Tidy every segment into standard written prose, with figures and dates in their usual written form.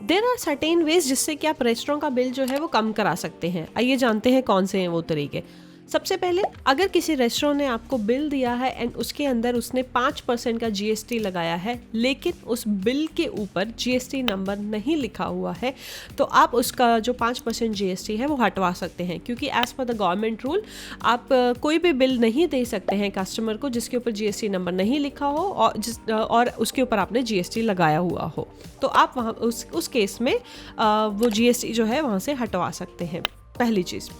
There are certain veg जिससे कि आप रेस्टोरेंट का बिल जो है वो कम करा सकते हैं। आइए जानते हैं कौन से हैं वो तरीके। सबसे पहले, अगर किसी रेस्टोरेंट ने आपको बिल दिया है एंड उसके अंदर उसने 5% का जीएसटी लगाया है, लेकिन उस बिल के ऊपर जीएसटी नंबर नहीं लिखा हुआ है, तो आप उसका जो 5% जीएसटी है वो हटवा सकते हैं, क्योंकि as per the government rule आप कोई भी बिल नहीं दे सकते हैं कस्टमर को जिसके ऊपर जीएसटी नंबर नहीं लिखा हो और उसके ऊपर आपने जीएसटी लगाया हुआ हो। तो आप वहाँ उस केस में वो जीएसटी जो है वहाँ से हटवा सकते हैं, पहली चीज़।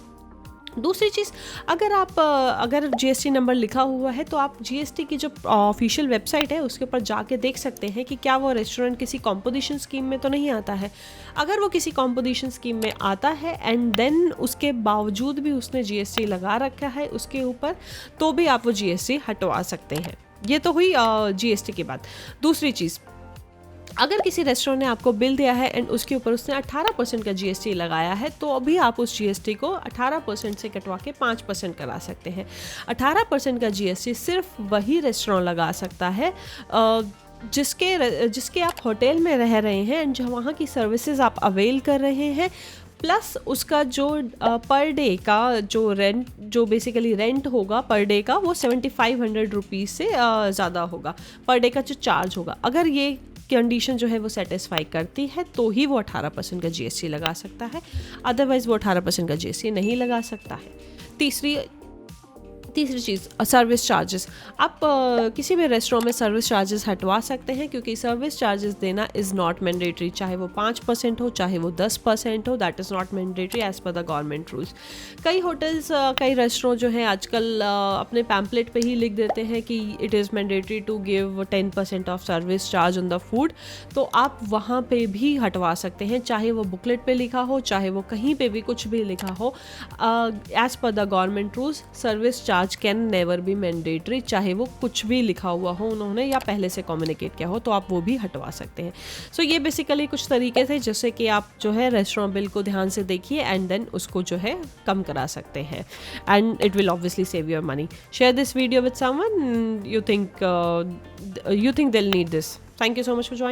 दूसरी चीज़, अगर जीएसटी नंबर लिखा हुआ है तो आप जीएसटी की जो ऑफिशियल वेबसाइट है उसके ऊपर जाके देख सकते हैं कि क्या वो रेस्टोरेंट किसी कंपटीशन स्कीम में तो नहीं आता है। अगर वो किसी कंपटीशन स्कीम में आता है एंड देन उसके बावजूद भी उसने जीएसटी लगा रखा है उसके ऊपर, तो भी आप वो जीएसटी हटवा सकते हैं। ये तो हुई जीएसटी की बात। दूसरी चीज़, अगर किसी रेस्टोरेंट ने आपको बिल दिया है एंड उसके ऊपर उसने 18% का जीएसटी लगाया है, तो अभी आप उस जीएसटी को 18% से कटवा के 5% करा सकते हैं। 18% का जीएसटी सिर्फ वही रेस्टोरेंट लगा सकता है जिसके आप होटल में रह रहे हैं एंड जो वहाँ की सर्विसेज आप अवेल कर रहे हैं, प्लस उसका जो पर डे का जो बेसिकली रेंट होगा पर डे का, वो 7500 रुपीज़ से ज़्यादा होगा। पर डे का जो चार्ज होगा, अगर ये कंडीशन जो है वो सेटिस्फाई करती है तो ही वो 18% का जीएसटी लगा सकता है, अदरवाइज़ वो 18% का जीएसटी नहीं लगा सकता है। तीसरी चीज़, सर्विस चार्जेस। आप किसी भी रेस्टोरेंट में सर्विस चार्जेस हटवा सकते हैं, क्योंकि सर्विस चार्जेस देना इज़ नॉट मैंडेटरी। चाहे वो 5% हो, चाहे वो 10% हो, that is not mandatory as per the government rules. कई होटल्स, कई रेस्टोरेंट जो हैं आजकल अपने पैम्पलेट पे ही लिख देते हैं कि it is mandatory to give 10% of service charge on the food, तो आप वहाँ पे भी हटवा सकते हैं, चाहे वो बुकलेट पे लिखा हो, चाहे वो कहीं पे भी कुछ भी लिखा हो। As per the government rules service charge can never be mandatory, चाहे वो कुछ भी लिखा हुआ हो उन्होंने या पहले से कम्युनिकेट किया हो, तो आप वो भी हटवा सकते हैं। सो ये बेसिकली कुछ तरीके थे जिससे कि आप जो है रेस्टोरेंट बिल को ध्यान से देखिए एंड देन उसको जो है कम करा सकते हैं, and it will obviously save your money. Share this video with someone you think they'll need this. Thank you so much for joining.